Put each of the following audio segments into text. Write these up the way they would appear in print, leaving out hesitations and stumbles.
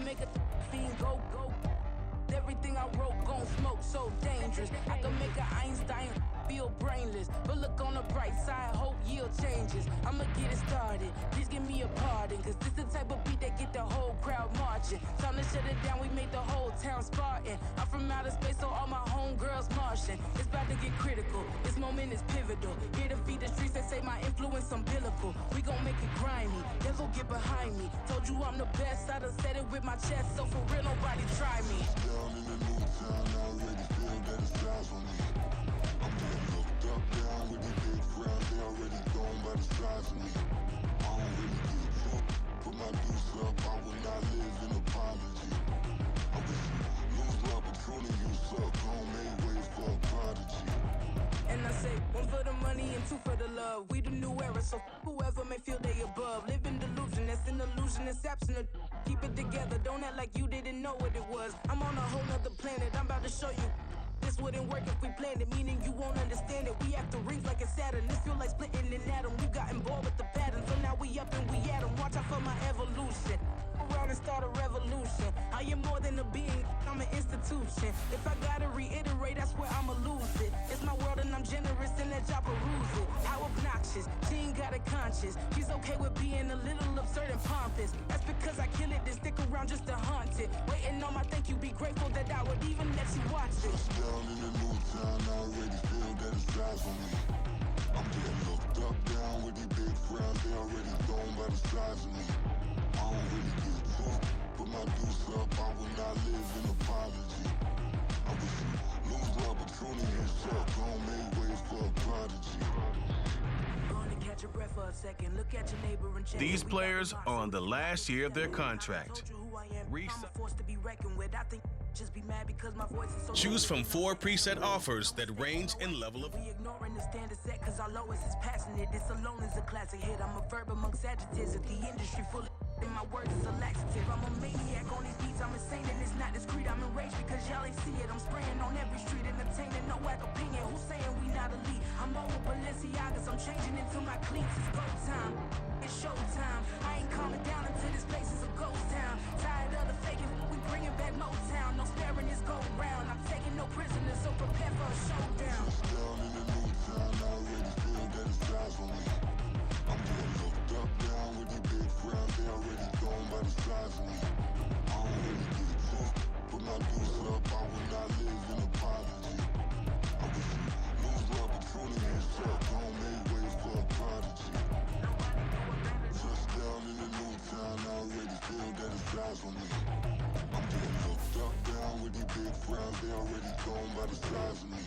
make a fiend go. Everything I wrote gon' smoke, so dangerous. I can make an Einstein feel brainless, but look on the bright side, hope yield changes. I'ma get it started, please give me a pardon, cause this the type of beat that get the whole crowd marching. Time to shut it down, we made the whole town Spartan. I'm from outer space, so all my homegirls Martian. It's about to get critical, this moment is pivotal. Here to feed the streets that say my influence umbilical. We gon' make it grimy, devil get behind me. Told you I'm the best, I done said it with my chest, so for real nobody try me. Down in the new town, I already feel that it's eyes on me. I'm getting looked up, down with the big crowd, they already gone by the size of me. I don't really give a fuck, put my deuce up, I will not live in apology. I wish you lose love, but truly you suck, home made way for a prodigy. And I say, one for the money and two for the love. We the new era, so whoever may feel they above. Live in delusion, that's an illusion, it's absent. Keep it together, don't act like you didn't know what it was. I'm on a whole nother planet, I'm about to show you. This wouldn't work if we planned it, meaning you won't understand it. We have to rings like a Saturn, this feel like splitting an atom. You got involved with the pattern, so now we up and we at 'em. Watch out for my evolution. Around and start a revolution. I am more than a being, I'm an institution. If I gotta reiterate, that's where I'ma lose it. It's my world and I'm generous and let y'all peruse it. How obnoxious, she ain't got a conscience. She's okay with being a little absurd and pompous. That's because I kill it, then stick around just to haunt it. Waiting on my thank you, be grateful that I would even let you watch it. Down in the new town, I already feel that it's eyes on me. I'm getting looked up, down with the big crowd, they already gone by the size of me. I don't really give a fuck, put my deuce up, I will not live in apology. I wish you lose love, but truly you suck, home made way for a prodigy. Going to catch your breath for a second, look at your neighbor and check. These players are on the last year of their contract. Choose from 4 preset offers that range in level of. We ignoring the standard set cause our lowest is passionate. This alone is a classic hit. I'm a verb amongst adjectives. If the industry full of and my words is a laxative. I'm a maniac on these beats. I'm insane and it's not discreet. I'm enraged because y'all ain't see it. I'm spraying on every street, entertaining, no whack opinion. Who's saying we not elite? I'm over Balenciagas. I'm changing into my cleats. It's go time. It's showtime. I ain't calming down until this place is a ghost town. Tired of the faking. We bringing back Motown. No sparing this go round. I'm taking no prisoners, so prepare for a showdown. Down in the new town, I already feel that it's eyes on me. I'm getting looked up, down with the big crowd, they already gone by the size of me. I don't really give a fuck, put my deuce up, I will not live in apology. I wish you lose love, but truly you suck, home made way for a prodigy. Just down in the new town, I already feel that it's eyes on me. I'm getting looked up, down with the big crowd, they already gone by the size of me.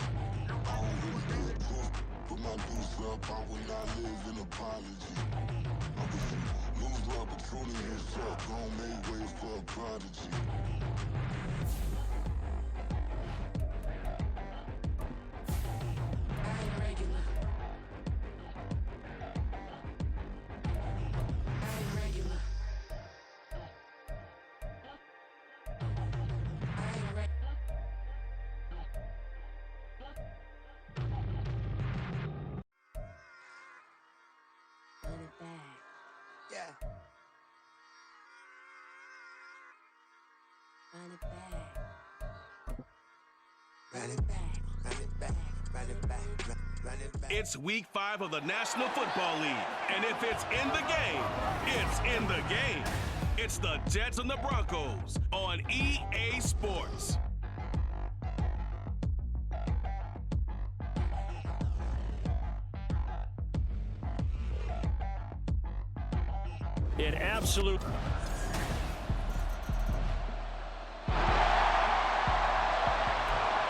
I don't really give a fuck, put my deuce up, I will not live in apology. I wish you lose love, but truly you suck, home made way for a prodigy. Run it back. Run it back, run it back, run it back, run it back. It's week 5 of the National Football League, and if it's in the game, it's in the game. It's the Jets and the Broncos on EA Sports. In absolute.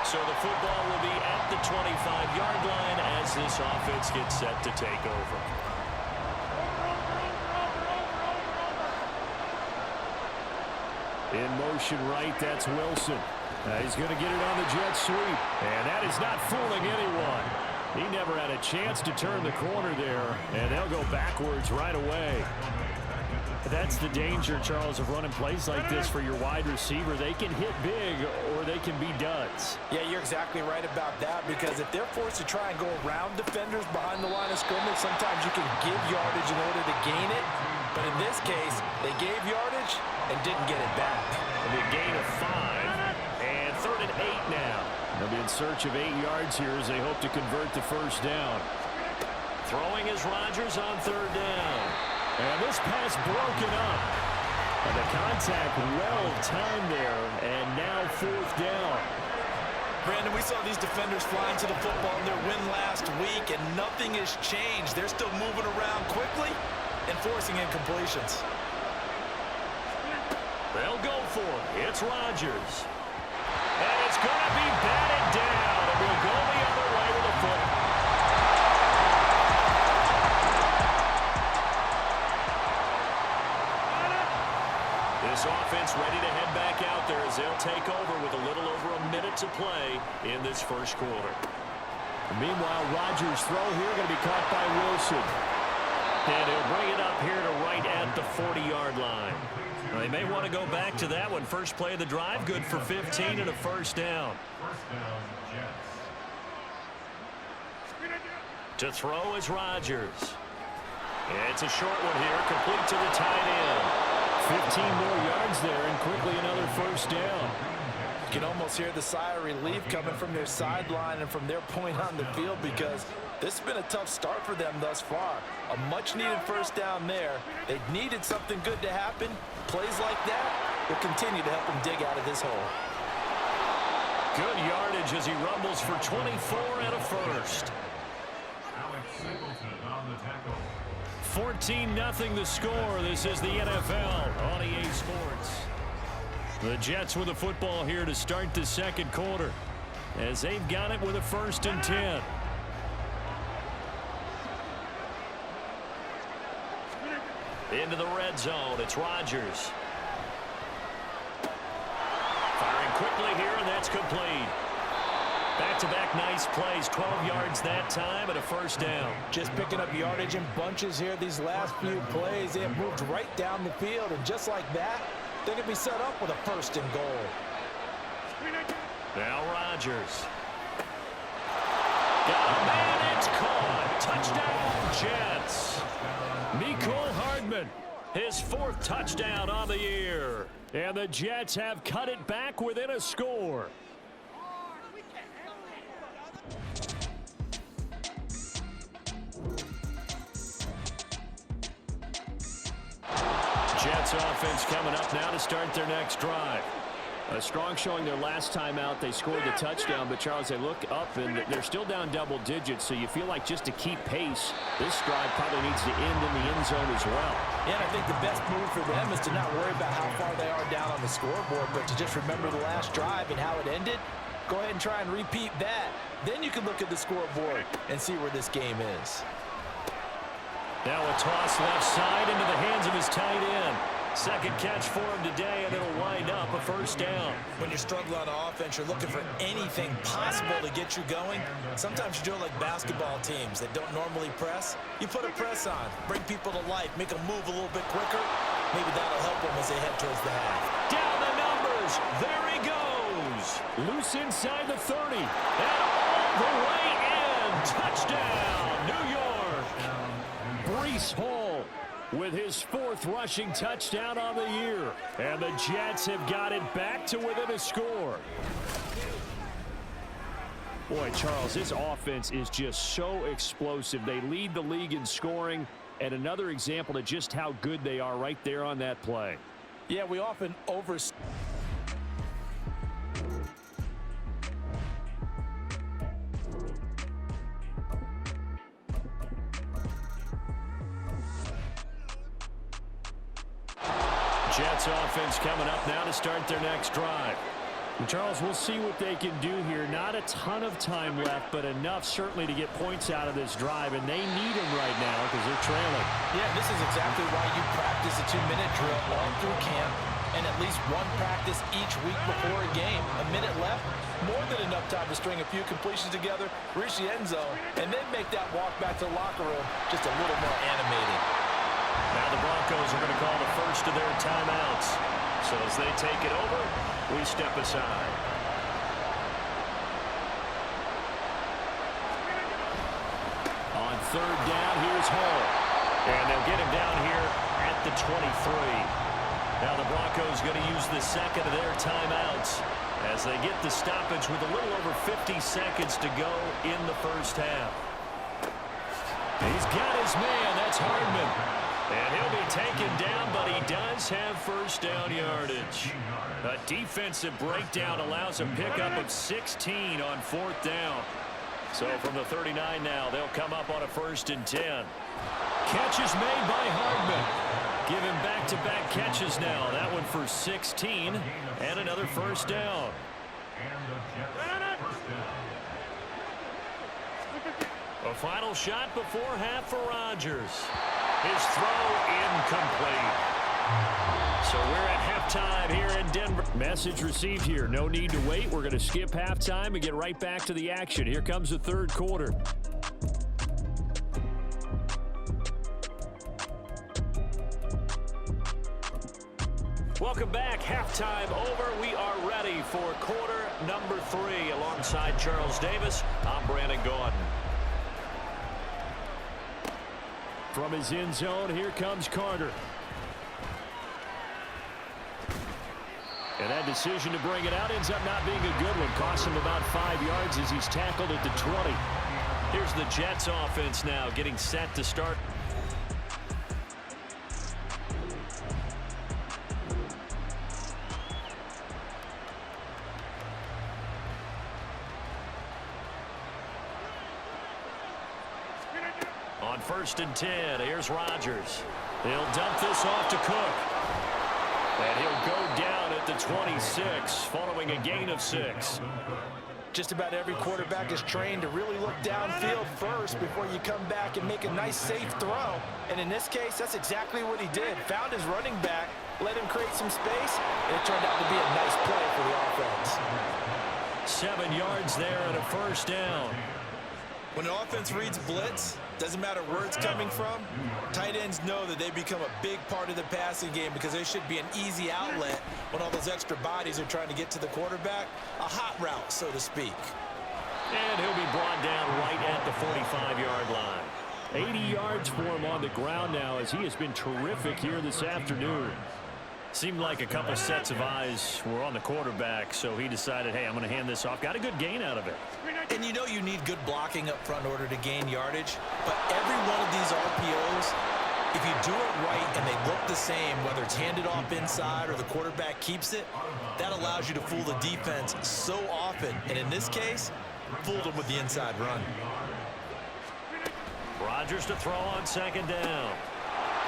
So the football will be at the 25-yard line as this offense gets set to take over. In motion right, that's Wilson. He's going to get it on the jet sweep. And that is not fooling anyone. He never had a chance to turn the corner there, and they'll go backwards right away. That's the danger, Charles, of running plays like this for your wide receiver. They can hit big or they can be duds. Yeah, you're exactly right about that, because if they're forced to try and go around defenders behind the line of scrimmage, sometimes you can give yardage in order to gain it. But in this case, they gave yardage yardage and didn't get it back. It'll be a gain of 5. And 3rd and 8 now. They'll be in search of 8 yards here as they hope to convert the first down. Throwing is Rodgers on 3rd down. And this pass broken up. And the contact well timed there. And now 4th down. Brandon, we saw these defenders flying to the football in their win last week, and nothing has changed. They're still moving around quickly and forcing incompletions. They'll go for it. It's Rodgers. And it's going to be batted down. And we'll go the other way with the foot. This offense ready to head back out there as they'll take over with a little over a minute to play in this first quarter. Meanwhile, Rodgers' throw here going to be caught by Wilson. And he'll bring it up here to right at the 40-yard line. They may want to go back to that one. First play of the drive, good for 15 and a first down. To throw is Rodgers. It's a short one here, complete to the tight end. 15 more yards there and quickly another first down. You can almost hear the sigh of relief coming from their sideline and from their point on the field because this has been a tough start for them thus far. A much-needed first down there. They needed something good to happen. Plays like that will continue to help them dig out of this hole. Good yardage as he rumbles for 24 and a first. 14-0 the score. This is the NFL on EA Sports. The Jets with the football here to start the second quarter as they've got it with a 1st and 10. Into the red zone. It's Rodgers. Firing quickly here, and that's complete. Back-to-back nice plays. 12 yards that time and a first down. Just picking up yardage in bunches here these last few plays. They have moved right down the field, and just like that, they can be set up with a 1st and goal. Now Rodgers. Got a man, it's caught. Touchdown, Jets. Mecole Hardman, his 4th touchdown on the year. And the Jets have cut it back within a score. Jets offense coming up now to start their next drive. A strong showing their last time out. They scored the touchdown, but Charles, they look up and they're still down double digits, so you feel like just to keep pace, this drive probably needs to end in the end zone as well. Yeah, and I think the best move for them is to not worry about how far they are down on the scoreboard, but to just remember the last drive and how it ended. Go ahead and try and repeat that. Then you can look at the scoreboard and see where this game is. Now a toss left side into the hands of his tight end. Second catch for him today, and it'll wind up a first down. When you're struggling on offense, you're looking for anything possible to get you going. Sometimes you do it like basketball teams that don't normally press. You put a press on, bring people to life, make them move a little bit quicker. Maybe that'll help them as they head towards the half. Down the numbers. There he goes. Loose inside the 30. And all the way in. Touchdown, New York. Breece Hall with his 4th rushing touchdown on the year. And the Jets have got it back to within a score. Boy, Charles, this offense is just so explosive. They lead the league in scoring, and another example of just how good they are right there on that play. Yeah, we often Jets offense coming up now to start their next drive. And Charles, we'll see what they can do here. Not a ton of time left, but enough certainly to get points out of this drive, and they need them right now because they're trailing. Yeah, this is exactly why you practice a 2-minute drill all through camp and at least one practice each week before a game. A minute left, more than enough time to string a few completions together, reach the end zone, and then make that walk back to the locker room just a little more animated. Now the Broncos are going to call the first of their timeouts. So as they take it over, we step aside. On 3rd down, here's Hall. And they'll get him down here at the 23. Now the Broncos going to use the second of their timeouts as they get the stoppage with a little over 50 seconds to go in the first half. He's got his man. That's Hardman. And he'll be taken down, but he does have first down yardage. A defensive breakdown allows a pickup of 16 on fourth down. So from the 39 now, they'll come up on a 1st and 10. Catch is made by Hardman. Give him back-to-back catches now. That one for 16 and another first down. A final shot before half for Rodgers. His throw incomplete. So we're at halftime here in Denver. Message received here. No need to wait. We're going to skip halftime and get right back to the action. Here comes the third quarter. Welcome back. Halftime over. We are ready for quarter number 3. Alongside Charles Davis, I'm Brandon Gaudin. From his end zone, here comes Carter. And that decision to bring it out ends up not being a good one. Costs him about 5 yards as he's tackled at the 20. Here's the Jets offense now getting set to start. On 1st and 10, here's Rodgers. He'll dump this off to Cook. And he'll go down at the 26, following a gain of 6. Just about every quarterback is trained to really look downfield first before you come back and make a nice, safe throw. And in this case, that's exactly what he did. Found his running back, let him create some space, and it turned out to be a nice play for the offense. 7 yards there and a first down. When the offense reads blitz, doesn't matter where it's coming from, tight ends know that they become a big part of the passing game because there should be an easy outlet when all those extra bodies are trying to get to the quarterback. A hot route, so to speak. And he'll be brought down right at the 45-yard line. 80 yards for him on the ground now as he has been terrific here this afternoon. Seemed like a couple sets of eyes were on the quarterback, so he decided, hey, I'm going to hand this off. Got a good gain out of it. And you know you need good blocking up front in order to gain yardage. But every one of these RPOs, if you do it right and they look the same, whether it's handed off inside or the quarterback keeps it, that allows you to fool the defense so often. And in this case, fooled them with the inside run. Rodgers to throw on 2nd down.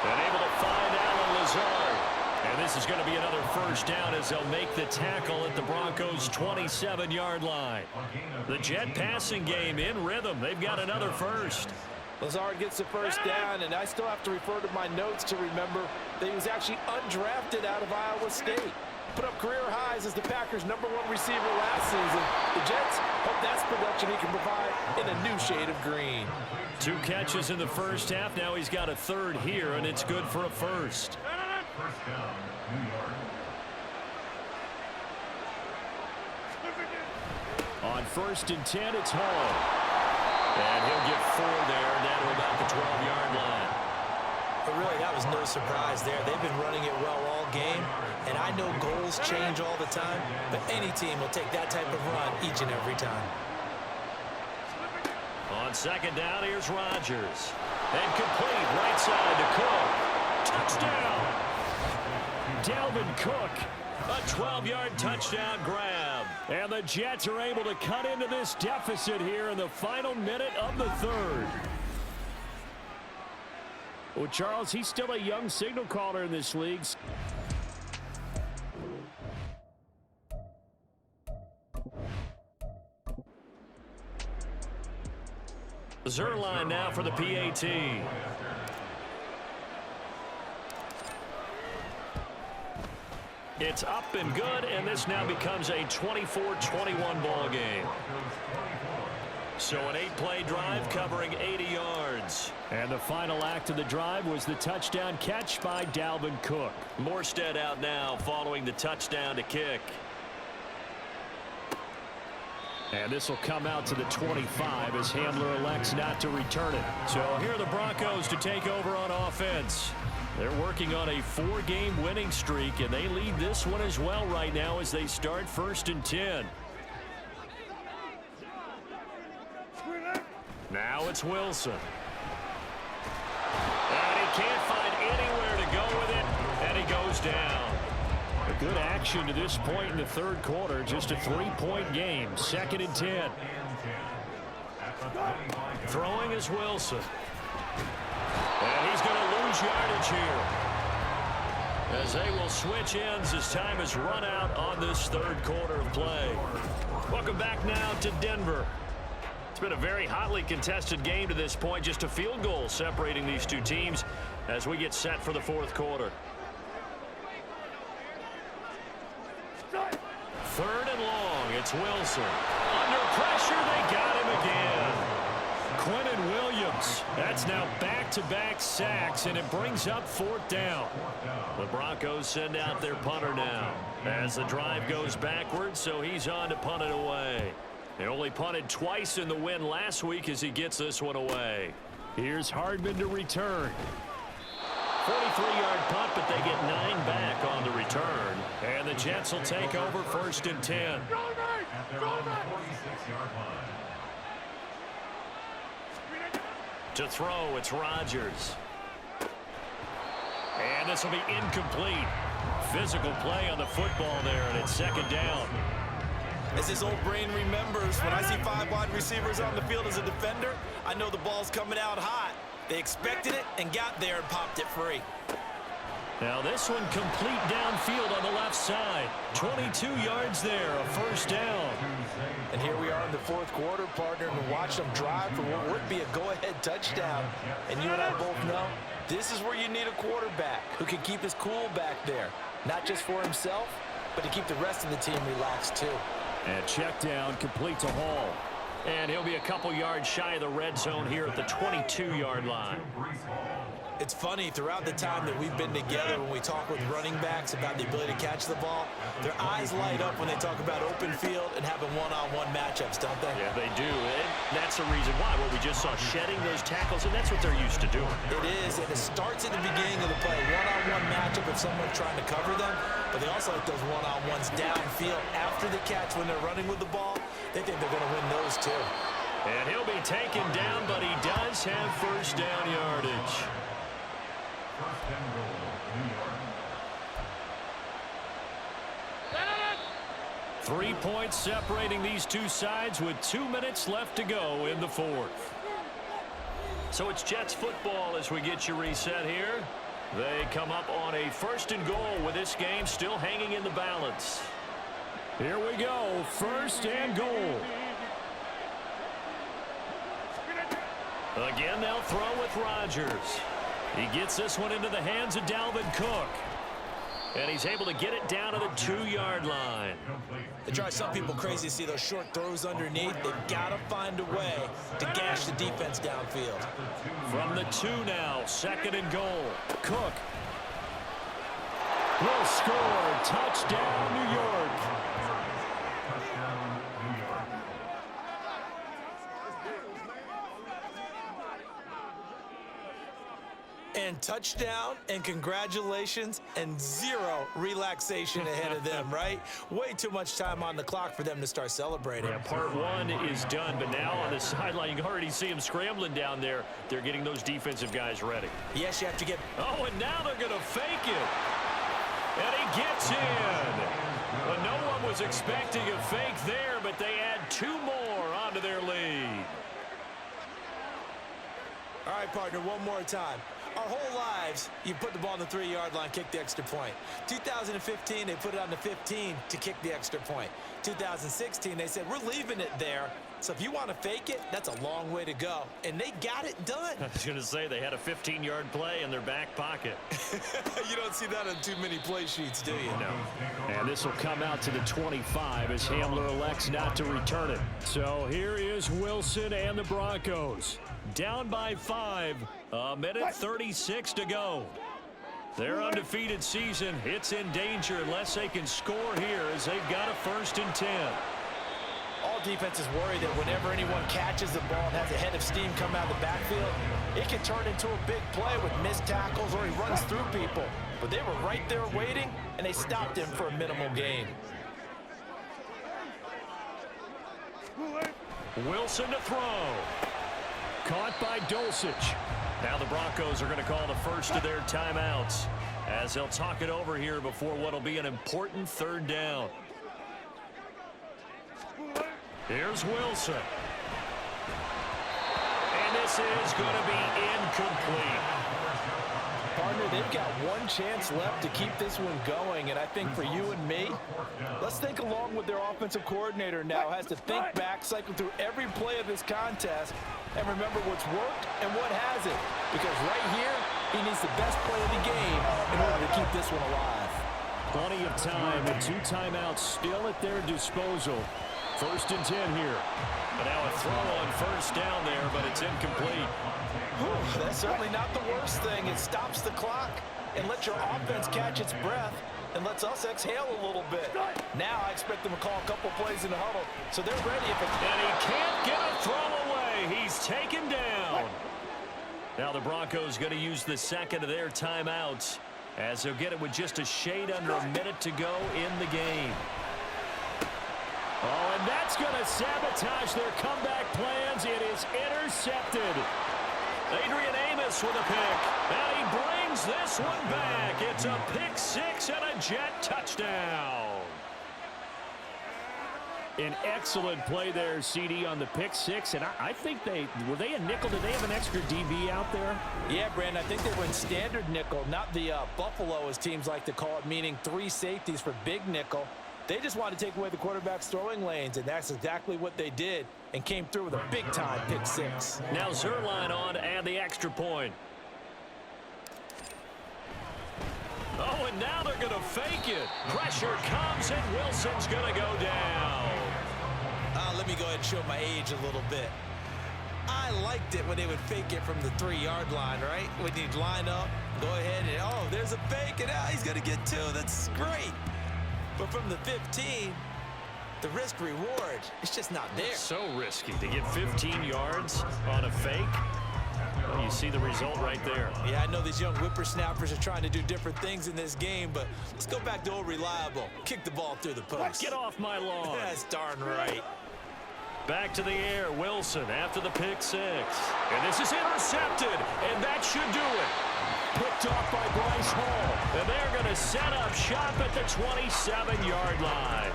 And able to find Allen Lazard. And this is going to be another first down as they'll make the tackle at the Broncos' 27-yard line. The Jet passing game in rhythm. They've got another first. Lazard gets the first down, and I still have to refer to my notes to remember that he was actually undrafted out of Iowa State. Put up career highs as the Packers' #1 receiver last season. The Jets hope that's production he can provide in a new shade of green. 2 catches in the first half. Now he's got a 3rd here, and it's good for a first. First down, New York. On 1st and 10, it's Hall. And he'll get 4 there, down to about the 12-yard line. But really, that was no surprise there. They've been running it well all game. And I know goals change all the time, but any team will take that type of run each and every time. On 2nd down, here's Rodgers. And complete right side to Cook. Touchdown! Dalvin Cook, a 12-yard touchdown grab. And the Jets are able to cut into this deficit here in the final minute of the 3rd. Well, Charles, he's still a young signal caller in this league. Zerline now for the PAT. It's up and good, and this now becomes a 24-21 ball game. So an 8-play drive covering 80 yards. And the final act of the drive was the touchdown catch by Dalvin Cook. Morstead out now following the touchdown to kick. And this will come out to the 25 as Handler elects not to return it. So here are the Broncos to take over on offense. They're working on a 4-game winning streak, and they lead this one as well right now as they start 1st and 10. Now it's Wilson. And he can't find anywhere to go with it, and he goes down. A good action to this point in the 3rd quarter. Just a 3-point game. 2nd and 10. Throwing is Wilson. And he's going to lose yardage here, as they will switch ends as time is run out on this 3rd quarter of play. Welcome back now to Denver. It's been a very hotly contested game to this point. Just a field goal separating these two teams as we get set for the 4th quarter. 3rd and long. It's Wilson. Under pressure, they got him again. Quentin Williams. That's now back-to-back sacks, and it brings up 4th down. The Broncos send out their punter now as the drive goes backwards, so he's on to punt it away. They only punted twice in the win last week as he gets this one away. Here's Hardman to return. 43-yard punt, but they get 9 back on the return. And the Jets will take over 1st and 10. To throw, it's Rodgers. And this will be incomplete. Physical play on the football there, and it's 2nd down. As his old brain remembers, when I see 5 wide receivers on the field as a defender, I know the ball's coming out hot. They expected it and got there and popped it free. Now this one complete downfield on the left side. 22 yards there, a 1st down. And here we are in the 4th quarter, partner, and watch them drive for what would be a go-ahead touchdown. And you and I both know this is where you need a quarterback who can keep his cool back there. Not just for himself, but to keep the rest of the team relaxed too. And check down complete to Hall. And he'll be a couple yards shy of the red zone here at the 22-yard line. It's funny, throughout the time that we've been together, when we talk with running backs about the ability to catch the ball, their eyes light up when they talk about open field and having one-on-one matchups, don't they? Yeah, they do. And that's the reason why. Well, we just saw shedding those tackles, and that's what they're used to doing. It is, and it starts at the beginning of the play. One-on-one matchup if someone's trying to cover them, but they also like those one-on-ones downfield after the catch when they're running with the ball. They think they're going to win those too. And he'll be taken down, but he does have 1st down yardage. 3 points separating these two sides with 2 minutes left to go in the 4th. So it's Jets football as we get you reset here. They come up on a 1st and goal with this game still hanging in the balance. Here we go, 1st and goal. Again, they'll throw with Rodgers. He gets this one into the hands of Dalvin Cook. And he's able to get it down to the 2-yard line. They drive some people crazy to see those short throws underneath. They've got to find a way to gash the defense downfield. From the 2 now, 2nd and goal. Cook will score. Touchdown, New York. And touchdown and congratulations and 0 relaxation ahead of them, right? Way too much time on the clock for them to start celebrating. Yeah, part 1 is done, but now on the sideline, you can already see them scrambling down there. They're getting those defensive guys ready. Yes, you have to get... Oh, and now they're going to fake it. And he gets in. Well, no one was expecting a fake there, but they add 2 more onto their lead. All right, partner, one more time. Our whole lives, you put the ball on the 3-yard line, kick the extra point. 2015, they put it on the 15 to kick the extra point. 2016, they said, we're leaving it there. So if you want to fake it, that's a long way to go. And they got it done. I was going to say, they had a 15-yard play in their back pocket. You don't see that on too many play sheets, do you? No. And this will come out to the 25 as Hamler elects not to return it. So here is Wilson and the Broncos. Down by 5. A minute 36 to go. Their undefeated season, it's in danger unless they can score here as they've got a 1st and 10. All defenses worry that whenever anyone catches the ball and has a head of steam come out of the backfield, it can turn into a big play with missed tackles or he runs through people. But they were right there waiting, and they stopped him for a minimal gain. Wilson to throw. Caught by Dulcich. Now the Broncos are going to call the first of their timeouts as they'll talk it over here before what will be an important third down. Here's Wilson. And this is going to be incomplete. Partner, they've got one chance left to keep this one going, and I think for you and me, let's think along with their offensive coordinator now. Has to think back, cycle through every play of this contest, and remember what's worked and what hasn't. Because right here, he needs the best play of the game in order to keep this one alive. Plenty of time and 2 timeouts still at their disposal. 1st and 10 here. And now a throw on first down there, but it's incomplete. Whew, that's certainly not the worst thing. It stops the clock and lets your offense catch its breath and lets us exhale a little bit. Now I expect them to call a couple plays in the huddle, so they're ready. And he can't get a throw away. He's taken down. Now the Broncos going to use the second of their timeouts as they'll get it with just a shade under a minute to go in the game. Oh, and that's going to sabotage their comeback plans. It is intercepted. Adrian Amos with a pick. And he brings this one back. It's a pick 6 and a Jet touchdown. An excellent play there, CD, on the pick 6. And I think were they a nickel? Did they have an extra DB out there? Yeah, Brandon, I think they went standard nickel, not the Buffalo, as teams like to call it, meaning 3 safeties for big nickel. They just wanted to take away the quarterback's throwing lanes, and that's exactly what they did and came through with a big-time pick 6. Now Zerline on to add the extra point. Oh, and now they're going to fake it. Pressure comes, and Wilson's going to go down. Let me go ahead and show my age a little bit. I liked it when they would fake it from the 3-yard line, right? When you'd line up, go ahead, and oh, there's a fake, and he's going to get 2. That's great. But from the 15, the risk-reward, it's just not there. So risky to get 15 yards on a fake. Well, you see the result right there. Yeah, I know these young whippersnappers are trying to do different things in this game, but let's go back to old reliable. Kick the ball through the post. Get off my lawn. That's darn right. Back to the air, Wilson after the pick 6. And this is intercepted, and that should do it. Picked off by Bryce Hall. And they're going to set up shop at the 27-yard line.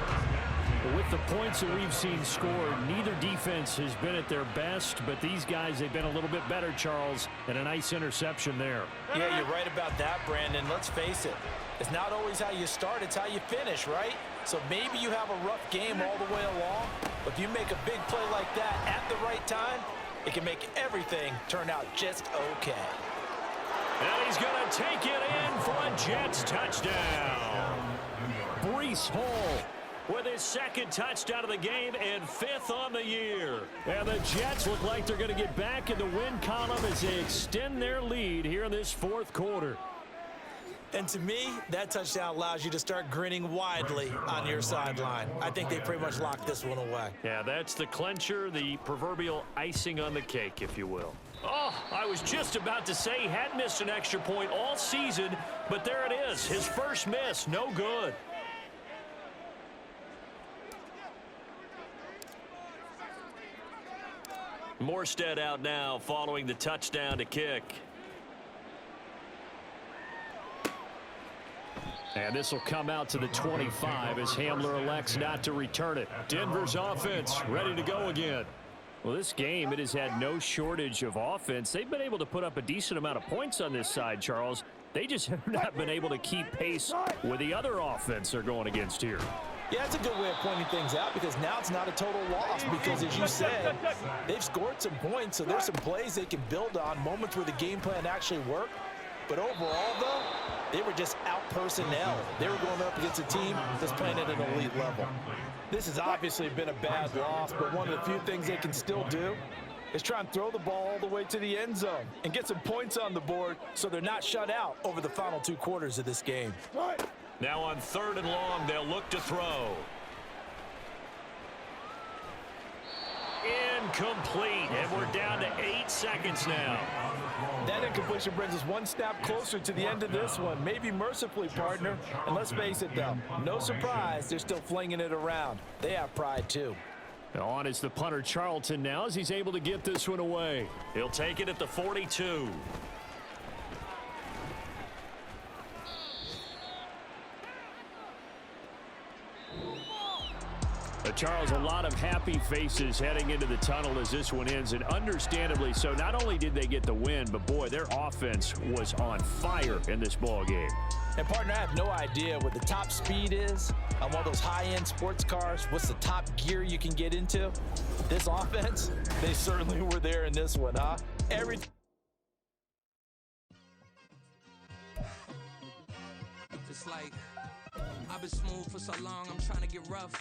With the points that we've seen scored, neither defense has been at their best, but these guys, they've been a little bit better, Charles, and a nice interception there. Yeah, you're right about that, Brandon. Let's face it. It's not always how you start, it's how you finish, right? So maybe you have a rough game all the way along, but if you make a big play like that at the right time, it can make everything turn out just okay. And he's going to take it in for a Jets touchdown. Breece Hall with his 2nd touchdown of the game and 5th on the year. And the Jets look like they're going to get back in the win column as they extend their lead here in this 4th quarter. And to me, that touchdown allows you to start grinning widely on your sideline. I think they pretty much locked this one away. Yeah, that's the clincher, the proverbial icing on the cake, if you will. Oh, I was just about to say he had missed an extra point all season, but there it is. His first miss, no good. Morstead out now following the touchdown to kick. And this will come out to the 25 as Hamler elects not to return it. Denver's offense ready to go again. Well, this game, it has had no shortage of offense. They've been able to put up a decent amount of points on this side, Charles. They just have not been able to keep pace with the other offense they're going against here. Yeah, that's a good way of pointing things out because now it's not a total loss because, as you said, they've scored some points, so there's some plays they can build on, moments where the game plan actually worked. But overall, though, they were just out-personnel. They were going up against a team that's playing at an elite level. This has obviously been a bad loss, but one of the few things they can still do is try and throw the ball all the way to the end zone and get some points on the board so they're not shut out over the final 2 quarters of this game. Now on 3rd and long, they'll look to throw. incomplete. And we're down to 8 seconds now. That incompletion brings us one snap closer to the end of this one. Maybe mercifully, partner. And let's face it, though, no surprise, they're still flinging it around. They have pride, too. On is the punter, Charlton, now, as he's able to get this one away. He'll take it at the 42. Charles, a lot of happy faces heading into the tunnel as this one ends, and understandably so. Not only did they get the win, but, boy, their offense was on fire in this ball game. And, partner, I have no idea what the top speed is on one of those high-end sports cars. What's the top gear you can get into? This offense, they certainly were there in this one, huh? It's like I've been smooth for so long, I'm trying to get rough.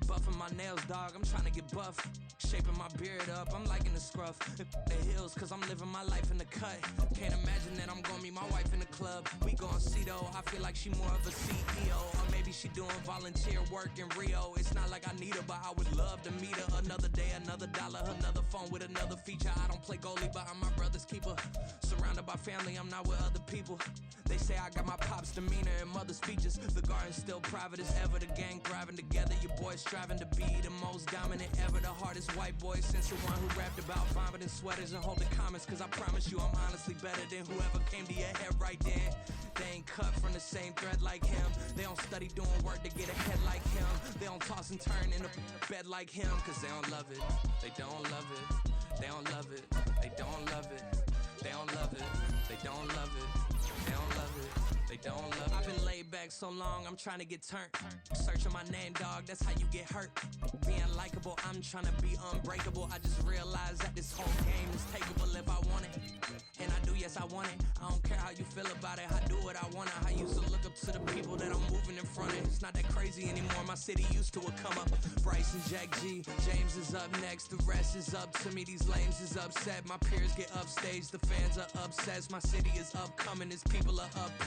Buffing my nails, dog, I'm trying to get buff. Shaping my beard up, I'm liking the scruff. The hills, cause I'm living my life in the cut. Can't imagine that I'm gonna meet my wife in the club. We gon' see though, I feel like she more of a CEO. Or maybe she doing volunteer work in Rio. It's not like I need her, but I would love to meet her. Another day, another dollar, another phone with another feature. I don't play goalie, but I'm my brother's keeper. Surrounded by family, I'm not with other people. They say I got my pop's demeanor and mother's features. The garden's still private as ever. The gang thriving together. Your boys striving to be the most dominant ever. The hardest white boy since the one who rapped about vomiting sweaters and holding comments. Cause I promise you I'm honestly better than whoever came to your head right then. They ain't cut from the same thread like him. They don't study doing work to get ahead like him. They don't toss and turn in a bed like him. Cause they don't love it. They don't love it. They don't love it. They don't love it. They don't love it. They don't love it. They don't love it. They don't love it. I've been laid back so long, I'm trying to get turned. Searching my name, dog, that's how you get hurt. Being likable, I'm trying to be unbreakable. I just realized that this whole game is takeable if I want it. And I do, yes, I want it. I don't care how you feel about it. I do what I want it. I used to look up to the people that I'm moving in front of. It's not that crazy anymore. My city used to a come up. Bryce and Jack G. James is up next. The rest is up to me. These lames is upset. My peers get upstage. The fans are obsessed. My city is upcoming. His people are oppressed.